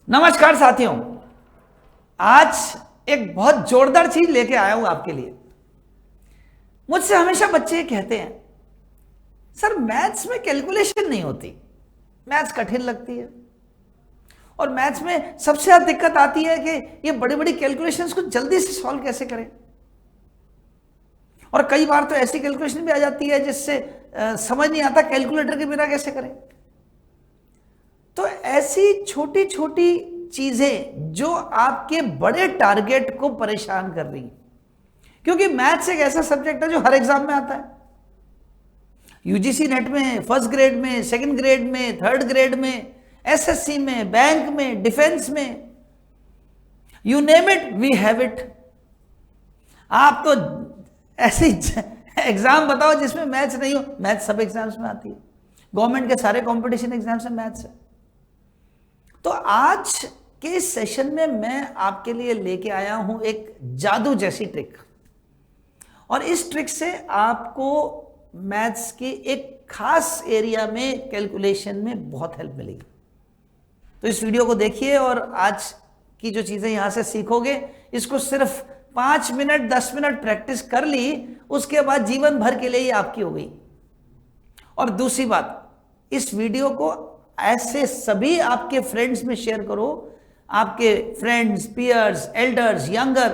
नमस्कार साथियों, आज एक बहुत जोरदार चीज लेके आया हूं आपके लिए। मुझसे हमेशा बच्चे कहते हैं, सर मैथ्स में कैलकुलेशन नहीं होती, मैथ्स कठिन लगती है और मैथ्स में सबसे ज्यादा दिक्कत आती है कि ये बड़ी बड़ी कैलकुलेशंस को जल्दी से सॉल्व कैसे करें। और कई बार तो ऐसी कैलकुलेशन भी आ जाती है जिससे समझ नहीं आता कैलकुलेटर के बिना कैसे करें। तो ऐसी छोटी छोटी चीजें जो आपके बड़े टारगेट को परेशान कर रही हैं, क्योंकि मैथ्स एक ऐसा सब्जेक्ट है जो हर एग्जाम में आता है। यूजीसी नेट में, फर्स्ट ग्रेड में, सेकंड ग्रेड में, थर्ड ग्रेड में, एसएससी में, बैंक में, डिफेंस में, you name it we have it. आप तो ऐसे एग्जाम बताओ जिसमें मैथ्स नहीं हो। मैथ्स सब एग्जाम्स में आती है, गवर्नमेंट के सारे कंपटीशन एग्जाम्स में मैथ्स है। तो आज के सेशन में मैं आपके लिए लेके आया हूं एक जादू जैसी ट्रिक, और इस ट्रिक से आपको मैथ्स की एक खास एरिया में कैलकुलेशन में बहुत हेल्प मिलेगी। तो इस वीडियो को देखिए और आज की जो चीजें यहां से सीखोगे, इसको सिर्फ 5 मिनट 10 मिनट प्रैक्टिस कर ली, उसके बाद जीवन भर के लिए ही आपकी हो गई। और दूसरी बात, इस वीडियो को ऐसे सभी आपके फ्रेंड्स में शेयर करो, आपके friends, peers, elders, younger,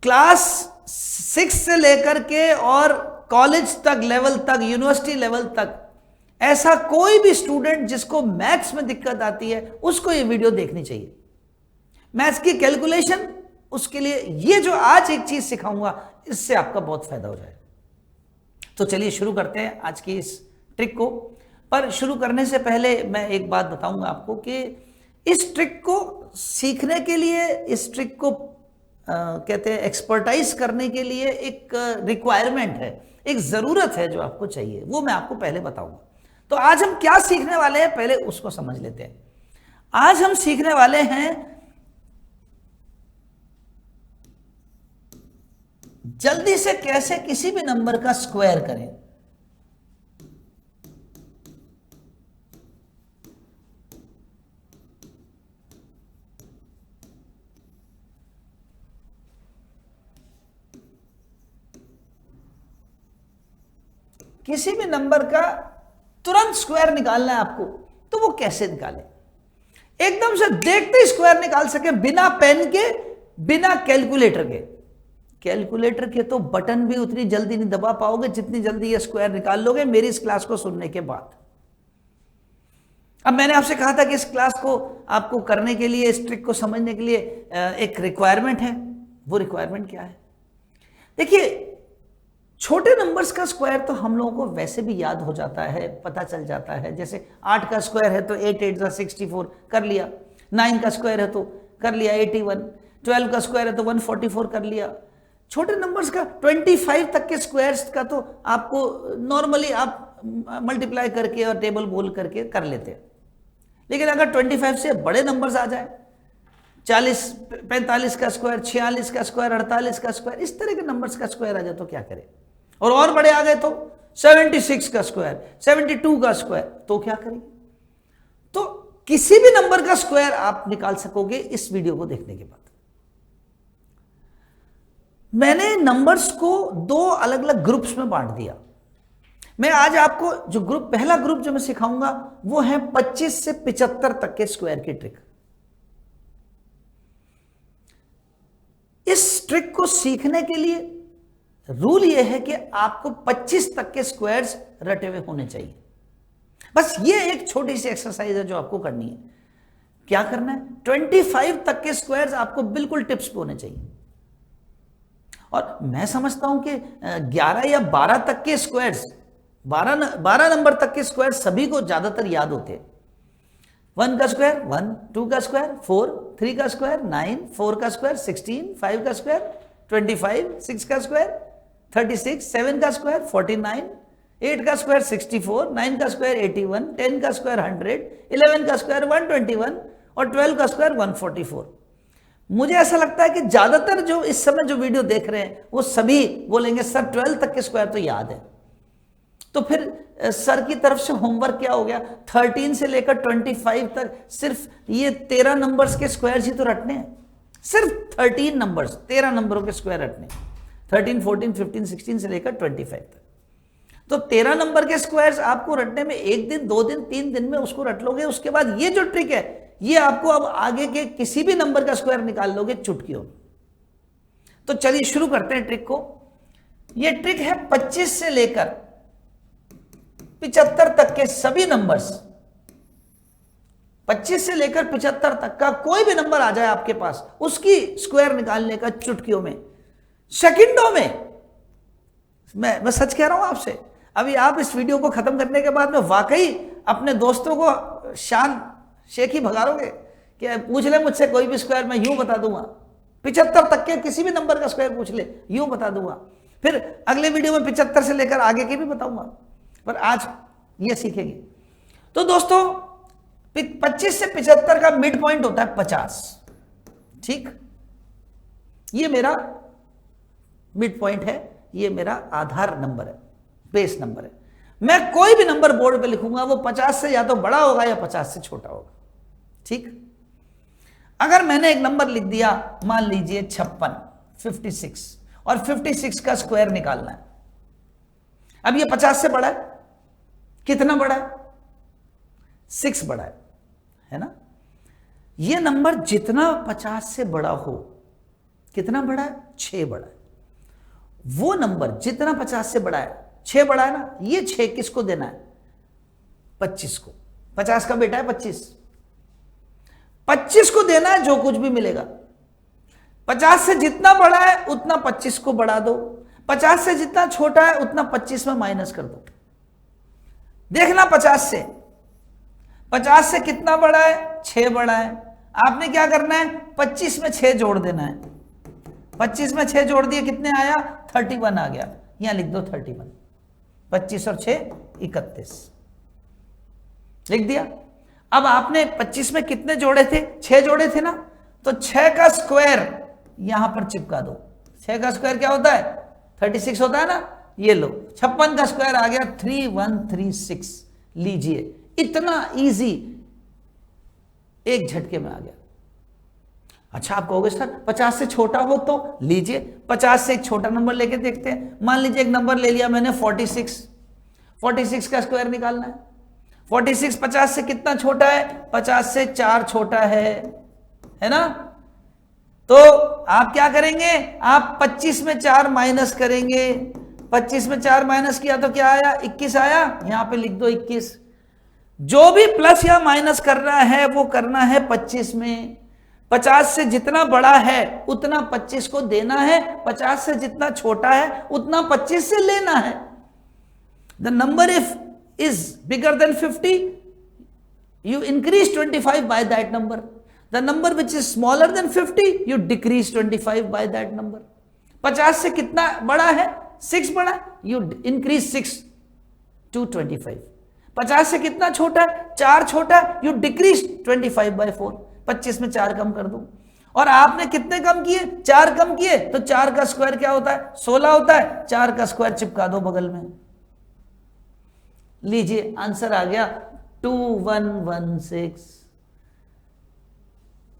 class 6 से लेकर के और कॉलेज तक लेवल तक, यूनिवर्सिटी लेवल तक, ऐसा कोई भी स्टूडेंट जिसको मैथ्स में दिक्कत आती है उसको ये वीडियो देखनी चाहिए। मैथ्स की कैलकुलेशन, उसके लिए ये जो आज एक चीज सिखाऊंगा, इससे आपका बहुत फायदा हो जाएगा। तो चलिए शुरू करते हैं आज की इस ट्रिक को। पर शुरू करने से पहले मैं एक बात बताऊंगा आपको कि इस ट्रिक को सीखने के लिए, इस ट्रिक को कहते हैं एक्सपर्टाइज करने के लिए एक रिक्वायरमेंट है, एक जरूरत है जो आपको चाहिए, वो मैं आपको पहले बताऊंगा। तो आज हम क्या सीखने वाले हैं पहले उसको समझ लेते हैं। आज हम सीखने वाले हैं जल्दी से कैसे किसी भी नंबर का स्क्वायर करें। किसी भी नंबर का तुरंत स्क्वायर निकालना है आपको, तो वो कैसे निकालें? एकदम से देखते ही स्क्वायर निकाल सके, बिना पेन के, बिना कैलकुलेटर के। कैलकुलेटर के तो बटन भी उतनी जल्दी नहीं दबा पाओगे जितनी जल्दी ये स्क्वायर निकाल लोगे मेरी इस क्लास को सुनने के बाद। अब मैंने आपसे कहा था कि इस क्लास को आपको करने के लिए, इस ट्रिक को समझने के लिए एक रिक्वायरमेंट है। वो रिक्वायरमेंट क्या है? देखिए, छोटे नंबर्स का स्क्वायर तो हम लोगों को वैसे भी याद हो जाता है, पता चल जाता है। जैसे 8 का स्क्वायर है तो 8 8 64 कर लिया, 9 का स्क्वायर है तो कर लिया 81, 12 का स्क्वायर है तो 144 कर लिया। छोटे नंबर्स का 25 तक के स्क्वायर्स का तो आपको नॉर्मली आप मल्टीप्लाई करके और टेबल बोल करके कर लेते हैं। लेकिन अगर 25 से बड़े नंबर्स आ जाए, 40, 45 का स्क्वायर, 46 का स्क्वायर, 48 का स्क्वायर, इस तरह के नंबर्स का स्क्वायर आ जाए तो क्या करें? और बड़े आ गए तो 76 का स्क्वायर, 72 का स्क्वायर, तो क्या करेंगे? तो किसी भी नंबर का स्क्वायर आप निकाल सकोगे इस वीडियो को देखने के बाद। मैंने नंबर्स को 2 अलग अलग ग्रुप्स में बांट दिया। मैं आज आपको जो पहला ग्रुप जो मैं सिखाऊंगा वो है 25 से 75 तक के स्क्वायर की ट्रिक। इस ट्रिक को सीखने के लिए रूल यह है कि आपको 25 तक के स्क्वायर्स रटे हुए होने चाहिए। बस ये एक छोटी सी एक्सरसाइज है जो आपको करनी है। क्या करना है? 25 तक के स्क्वायर्स आपको बिल्कुल टिप्स पे होने चाहिए। और मैं समझता हूं कि 11 या 12 तक के स्क्वायर्स, 12 नंबर तक के स्क्वायर सभी को ज्यादातर याद होते हैं। 1 का स्क्वायर 1, 2 का स्क्वायर 4, 3 का स्क्वायर 9, 4 का स्क्वायर 16, 5 का स्क्वायर 25, 6 का स्क्वायर 36, 7 का स्क्वायर 49, 8 का स्क्वायर 64, 9 का स्क्वायर 81, 10 का स्क्वायर 100, 11 का स्क्वायर 121 और 12 का स्क्वायर 144। मुझे ऐसा लगता है कि ज्यादातर जो इस समय जो वीडियो देख रहे हैं वो सभी बोलेंगे सर 12 तक के स्क्वायर तो याद है। तो फिर सर की तरफ से होमवर्क क्या हो गया, 13 से लेकर 25 तक सिर्फ ये 13 नंबर्स के स्क्वायर ही तो रटने हैं, सिर्फ 13 नंबर्स, 13 नंबरों के स्क्वायर रटने, 13, 14, 15, 16 से लेकर 25 तक। तो 13 नंबर के स्क्वायर्स आपको रटने में 1 दिन, 2 दिन, 3 दिन में उसको रट लोगे। उसके बाद ये जो ट्रिक है, ये आपको अब आगे के किसी भी नंबर का स्क्वायर निकाल लोगे चुटकियों में। तो चलिए शुरू करते हैं ट्रिक को। ये ट्रिक है 25 से लेकर 75 तक के सभी नंबर्स, 25 से लेकर 75 तक का कोई भी नंबर आ जाए आपके पास, उसकी स्क्वायर निकालने का चुटकियों में, सेकंडों में। मैं सच कह रहा हूं आपसे। अभी आप इस वीडियो को खत्म करने के बाद में वाकई अपने दोस्तों को शान शेख ही भगाओगे कि पूछ ले मुझसे कोई भी स्क्वायर, मैं यूं बता दूंगा। 75 तक के किसी भी नंबर का स्क्वायर पूछ ले, यूं बता दूंगा। फिर अगले वीडियो में 75 से लेकर आगे के भी बताऊंगा, पर आज ये सीखेंगे। तो दोस्तों 25 से 75 का मिड पॉइंट होता है 50, ठीक। ये मेरा मिड पॉइंट है, ये मेरा आधार नंबर है, बेस नंबर है। मैं कोई भी नंबर बोर्ड पे लिखूंगा वो 50 से या तो बड़ा होगा या 50 से छोटा होगा, ठीक। अगर मैंने एक नंबर लिख दिया, मान लीजिए 56, 56, और 56 का स्क्वायर निकालना है। अब ये 50 से बड़ा है, कितना बड़ा है? 6 बड़ा है ना। ये नंबर जितना 50 से बड़ा हो, कितना बड़ा है? 6 बड़ा है। वो नंबर जितना 50 से बड़ा है, 6 बड़ा है ना, ये 6 किसको देना है? 25 को। 50 का बेटा है 25 को देना है, जो कुछ भी मिलेगा। 50 से जितना बड़ा है उतना 25 को बढ़ा दो, 50 से जितना छोटा है उतना 25 में माइनस कर दो। देखना 50 से कितना बड़ा है? 6 बड़ा है। आपने क्या करना है? 25 में 6 जोड़ देना है। 25 में 6 जोड़ दिए, कितने आया? 31 आ गया। यहां लिख दो 31। 25 और 6 31 लिख दिया। अब आपने 25 में कितने जोड़े थे? 6 जोड़े थे ना, तो 6 का स्क्वायर यहां पर चिपका दो। 6 का स्क्वायर क्या होता है? 36 होता है ना। ये लो, 56 का स्क्वायर आ गया 3136। लीजिए, इतना इजी, एक झटके में आ गया। अच्छा, आप कहोगे सर 50 से छोटा हो तो? लीजिए, 50 से एक छोटा नंबर लेके देखते हैं। मान लीजिए एक नंबर ले लिया मैंने 46। 46 का स्क्वायर निकालना है। 46 50 से कितना छोटा है? 50 से 4 छोटा है ना। तो आप क्या करेंगे? आप 25 में 4 माइनस करेंगे। 25 में 4 माइनस किया तो क्या आया? 21 आया। यहां पे लिख दो 21। जो भी प्लस या माइनस करना है वो करना है 25 में। 50 से जितना बड़ा है उतना 25 को देना है, 50 से जितना छोटा है उतना 25 से लेना है। The number if is bigger than 50, you increase 25 by that number. The number which is smaller than 50, you decrease 25 by that number. 50 से कितना बड़ा है? 6 बड़ा है, you increase 6 to 25. 50 से कितना छोटा है? 4 छोटा है, you decrease 25 by 4. 25 में 4 कम कर दो। और आपने कितने कम किए? 4 कम किए, तो 4 का स्क्वायर क्या होता है? 16 होता है। 4 का स्क्वायर चिपका दो बगल में। लीजिए, आंसर आ गया 2116।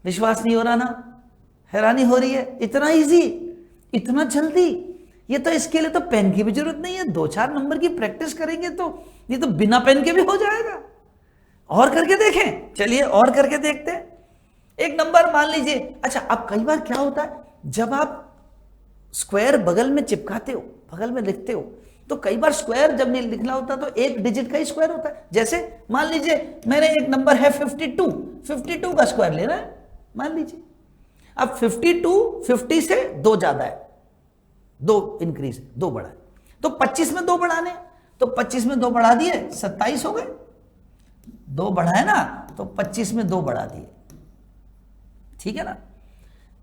विश्वास नहीं हो रहा ना? हैरानी हो रही है? इतना इजी, इतना जल्दी। ये तो इसके लिए तो पेन की भी जरूरत नहीं है। 2-4 नंबर की प्रैक्टिस करेंगे तो ये तो बिना पेन के भी हो जाएगा। और करके देखें, चलिए और करके देखते हैं। एक नंबर मान लीजिए। अच्छा, अब कई बार क्या होता है, जब आप स्क्वायर बगल में चिपकाते हो, बगल में लिखते हो, तो कई बार स्क्वायर जब नहीं लिखना होता तो एक डिजिट का ही स्क्वायर होता है। जैसे मान लीजिए मैंने एक नंबर है 52 का स्क्वायर लेना है मान लीजिए। अब 52 50 से 2 ज्यादा है, 2 इंक्रीज है, 2 बढ़ा है, तो 25 में 2 बढ़ाने, तो 25 में 2 बढ़ा दिए 27 हो गए। 2 बढ़ा है ना, तो 25 में 2 बढ़ा दिए, ठीक है ना।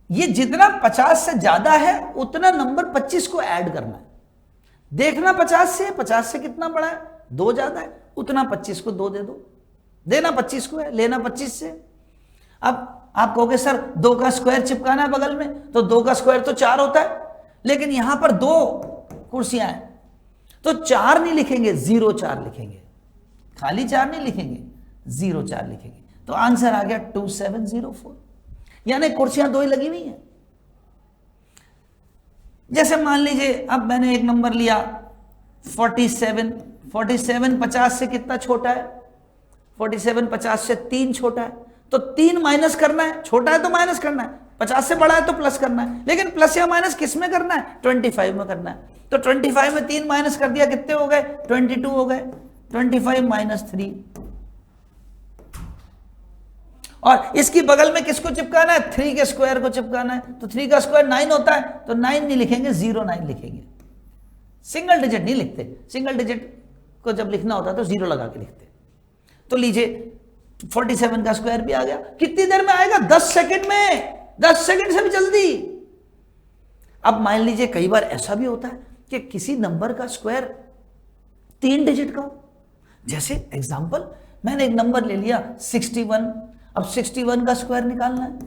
ये जितना 50 से ज्यादा है उतना नंबर 25 को ऐड करना है। देखना 50 से कितना बड़ा है? 2 ज्यादा है, उतना 25 को 2 दे दो। देना 25 को है, लेना 25 से। अब आप कहोगे सर 2 का स्क्वायर चिपकाना है बगल में, तो 2 का स्क्वायर तो 4 होता है, लेकिन यहां पर 2 कुर्सियां हैं, तो 4 नहीं लिखेंगे, 0-4 लिखेंगे, खाली 4 नहीं लिखेंगे, 0-4 लिखेंगे। तो आंसर आ गया 2704। यानी कुर्सियां 2 ही लगी हुई हैं। जैसे मान लीजिए अब मैंने एक नंबर लिया 47, 47 50 से कितना छोटा है? 47 50 से 3 छोटा है, तो 3 माइनस करना है, छोटा है तो माइनस करना है, 50 से बड़ा है तो प्लस करना है। लेकिन प्लस या माइनस किस में करना है? 25 में करना है। तो 25 में 3 माइनस कर दिया, कितने हो गए? 22 हो गए। 25 माइनस 3, और इसकी बगल में किसको चिपकाना है? 3 के स्क्वायर को चिपकाना है। तो 3 का स्क्वायर 9 होता है, तो 9 नहीं लिखेंगे, 09 लिखेंगे। सिंगल डिजिट नहीं लिखते, सिंगल डिजिट को जब लिखना होता है तो 0 लगा के लिखते। तो लीजिए 47 का स्क्वायर भी आ गया। कितनी देर में आएगा? 10 सेकंड में, 10 सेकंड से भी जल्दी। अब मान लीजिए कई बार ऐसा भी होता है कि किसी नंबर का स्क्वायर 3 डिजिट का हो। जैसे एग्जांपल, मैंने एक नंबर ले लिया 61। अब 61 का स्क्वायर निकालना है।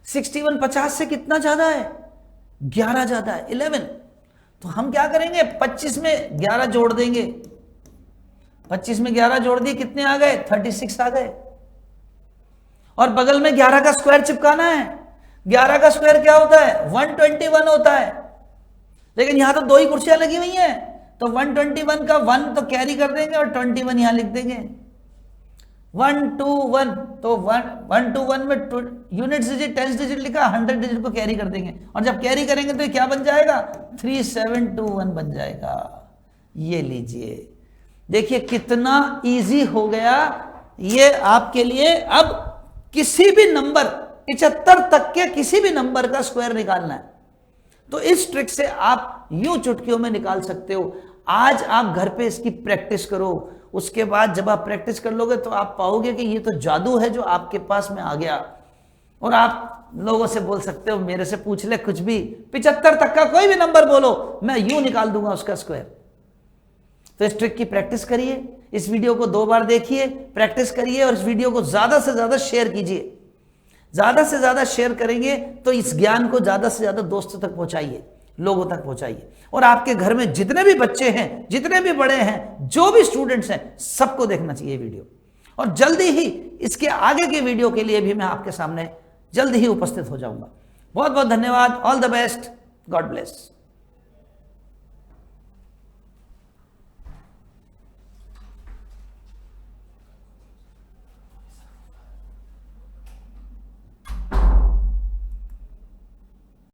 61 50 से कितना ज्यादा है? 11 ज्यादा है, 11। तो हम क्या करेंगे? 25 में 11 जोड़ देंगे। 25 में 11 जोड़ दिए, कितने आ गए? 36 आ गए। और बगल में 11 का स्क्वायर चिपकाना है। 11 का स्क्वायर क्या होता है? 121 होता है। लेकिन यहां तो 2 ही कुर्सियां लगी हुई हैं, तो 121 का 1 तो कैरी कर देंगे और 21 यहां लिख देंगे। 121, तो 121 में यूनिट डिजिट 10 डिजिट लिखा, 100 डिजिट को कैरी कर देंगे, और जब कैरी करेंगे तो क्या बन जाएगा? 3721 बन जाएगा। ये लीजिए, देखिए कितना इजी हो गया ये आपके लिए। अब किसी भी नंबर 75 तक के किसी भी नंबर का स्क्वायर निकालना है तो इस ट्रिक से आप यूं चुटकियों में निकाल सकते हो। आज आप घर पे इसकी प्रैक्टिस करो, उसके बाद जब आप प्रैक्टिस कर लोगे तो आप पाओगे कि ये तो जादू है जो आपके पास में आ गया। और आप लोगों से बोल सकते हो, मेरे से पूछ ले कुछ भी, 75 तक का कोई भी नंबर बोलो, मैं यूं निकाल दूंगा उसका स्क्वायर। तो इस ट्रिक की प्रैक्टिस करिए, इस वीडियो को 2 बार देखिए, प्रैक्टिस करिए, और इस वीडियो को ज्यादा से ज्यादा शेयर कीजिए। ज्यादा से ज्यादा शेयर करेंगे तो इस ज्ञान को ज्यादा से ज्यादा दोस्तों तक पहुंचाइए, लोगों तक पहुंचाइए। और आपके घर में जितने भी बच्चे हैं, जितने भी बड़े हैं, जो भी स्टूडेंट्स हैं, सबको देखना चाहिए वीडियो। और जल्दी ही इसके आगे के वीडियो के लिए भी मैं आपके सामने जल्दी ही उपस्थित हो जाऊंगा। बहुत बहुत धन्यवाद। All the best. God bless.